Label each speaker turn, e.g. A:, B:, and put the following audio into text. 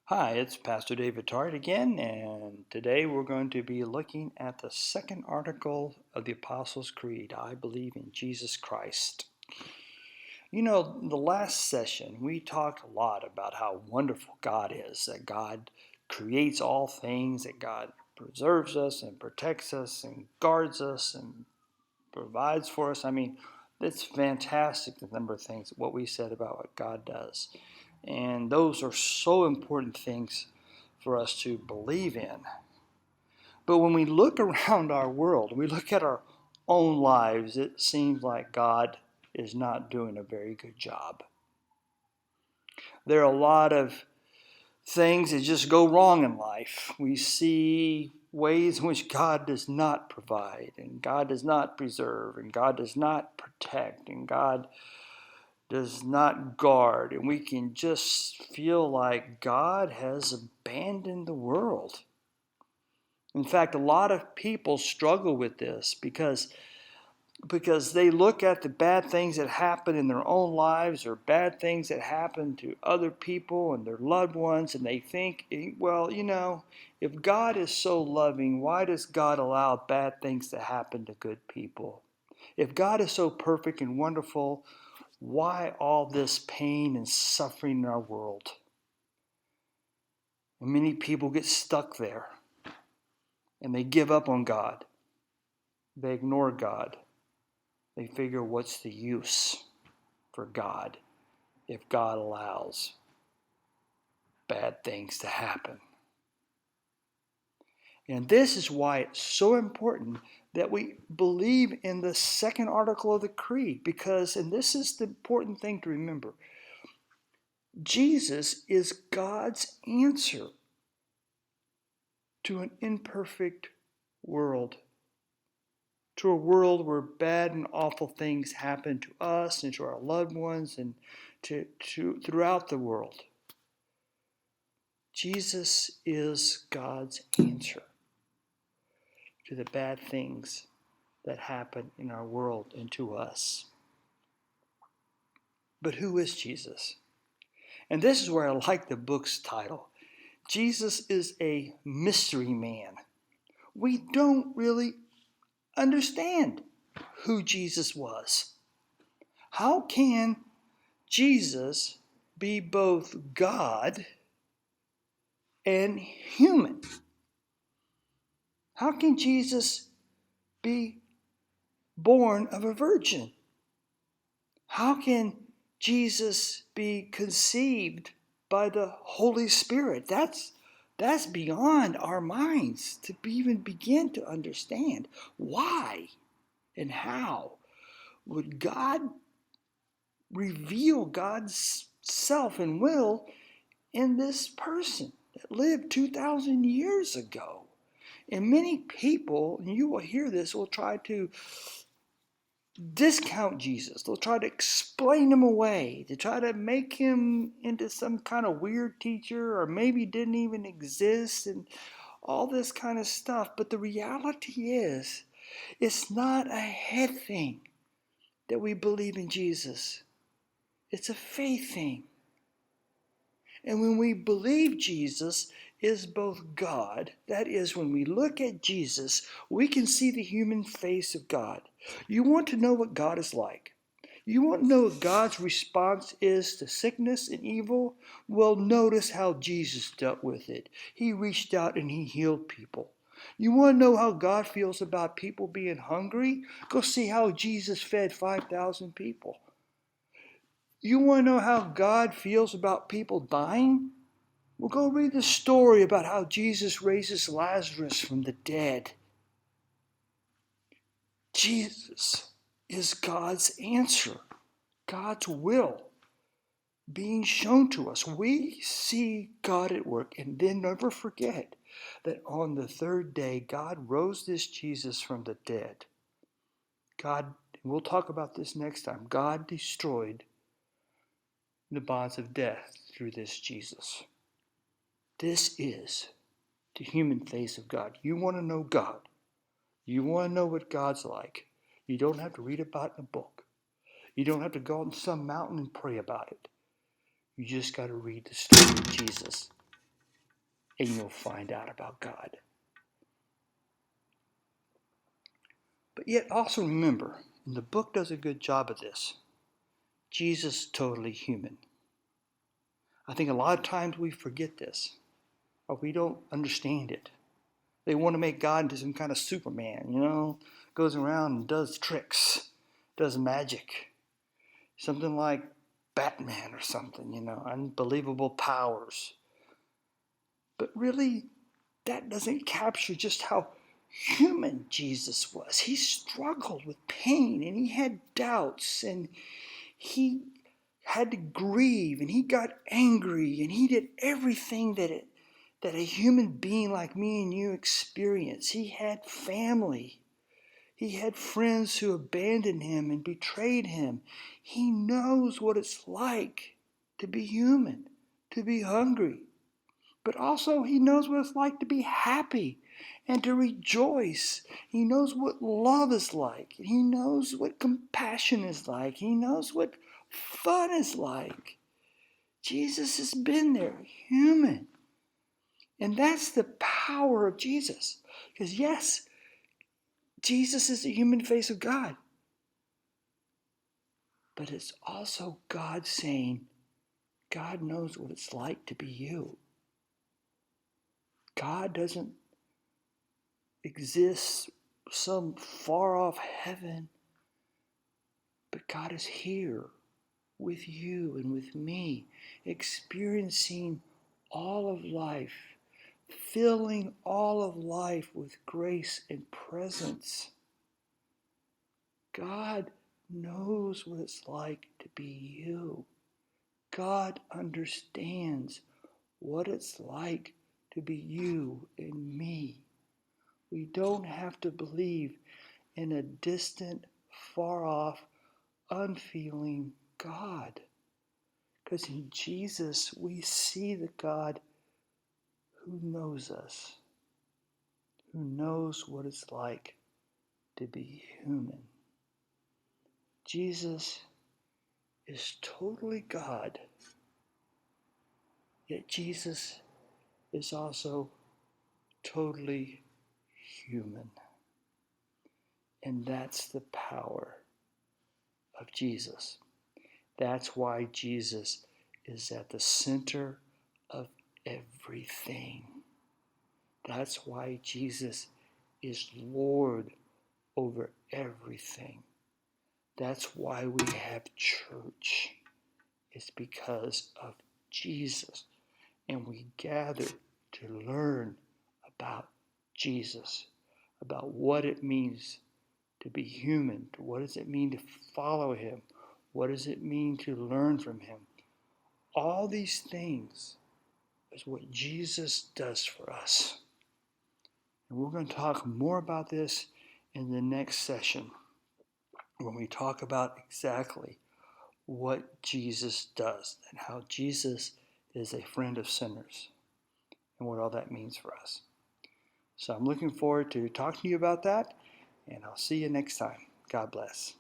A: Hi, it's Pastor David Tart again, and today we're going to be looking at the second article of the Apostles' Creed. I believe in Jesus Christ. You know, the last session we talked a lot about how wonderful God is, that God creates all things, that God preserves us and protects us and guards us and provides for us. I mean, it's fantastic the number of things, what we said about what God does. And those are so important things for us to believe in. But when we look around our world, we look at our own lives, it seems like God is not doing a very good job. There are a lot of things that just go wrong in life. We see ways in which God does not provide, and God does not preserve, and God does not protect, and God does not guard, and we can just feel like God has abandoned the world. In fact, a lot of people struggle with this because they look at the bad things that happen in their own lives or bad things that happen to other people and their loved ones, and they think, well, if God is so loving, why does God allow bad things to happen to good people? If God is so perfect and wonderful, why all this pain and suffering in our world? And many people get stuck there and they give up on God. They ignore God. They figure, what's the use for God if God allows bad things to happen? And this is why it's so important that we believe in the second article of the Creed, because, and this is the important thing to remember, Jesus is God's answer to an imperfect world, to a world where bad and awful things happen to us and to our loved ones and to throughout the world. Jesus is God's answer to the bad things that happen in our world and to us. But who is Jesus? And this is where I like the book's title. Jesus is a mystery man. We don't really understand who Jesus was. How can Jesus be both God and human? How can Jesus be born of a virgin? How can Jesus be conceived by the Holy Spirit? That's beyond our minds to even begin to understand. Why and how would God reveal God's self and will in this person that lived 2,000 years ago? And many people, and you will hear this, will try to discount Jesus. They'll try to explain him away, to try to make him into some kind of weird teacher, or maybe didn't even exist, and all this kind of stuff. But the reality is, it's not a head thing that we believe in Jesus. It's a faith thing. And when we believe Jesus is both God, that is, when we look at Jesus, we can see the human face of God. You want to know what God is like? You want to know what God's response is to sickness and evil? Well, notice how Jesus dealt with it. He reached out and he healed people. You want to know how God feels about people being hungry? Go see how Jesus fed 5,000 people. You want to know how God feels about people dying? Well, go read the story about how Jesus raises Lazarus from the dead. Jesus is God's answer, God's will being shown to us. We see God at work, and then never forget that on the third day, God rose this Jesus from the dead. God, we'll talk about this next time, God destroyed the bonds of death through this Jesus. This is the human face of God. You want to know God. You want to know what God's like. You don't have to read about it in a book. You don't have to go on some mountain and pray about it. You just got to read the story of Jesus. and you'll find out about God. But yet also remember, and the book does a good job of this, Jesus is totally human. I think a lot of times we forget this, or we don't understand it. They want to make God into some kind of Superman, goes around and does tricks, does magic. Something like Batman or something, unbelievable powers. But really, that doesn't capture just how human Jesus was. He struggled with pain, and he had doubts, and he had to grieve, and he got angry, and he did everything that a human being like me and you experience. He had family. He had friends who abandoned him and betrayed him. He knows what it's like to be human, to be hungry. But also he knows what it's like to be happy and to rejoice. He knows what love is like. He knows what compassion is like. He knows what fun is like. Jesus has been there, human. And that's the power of Jesus. Because yes, Jesus is the human face of God. But it's also God saying, God knows what it's like to be you. God doesn't exist some far off heaven, but God is here with you and with me, experiencing all of life, filling all of life with grace and presence. God knows what it's like to be you. God understands what it's like to be you and me. We don't have to believe in a distant, far off, unfeeling God. Because in Jesus, we see the God who knows us, who knows what it's like to be human. Jesus is totally God, yet Jesus is also totally human. And that's the power of Jesus. That's why Jesus is at the center of everything. That's why Jesus is Lord over everything. That's why we have church. It's because of Jesus. And we gather to learn about Jesus, about what it means to be human. What does it mean to follow him? What does it mean to learn from him? All these things is what Jesus does for us. And we're going to talk more about this in the next session when we talk about exactly what Jesus does and how Jesus is a friend of sinners and what all that means for us. So I'm looking forward to talking to you about that, and I'll see you next time. God bless.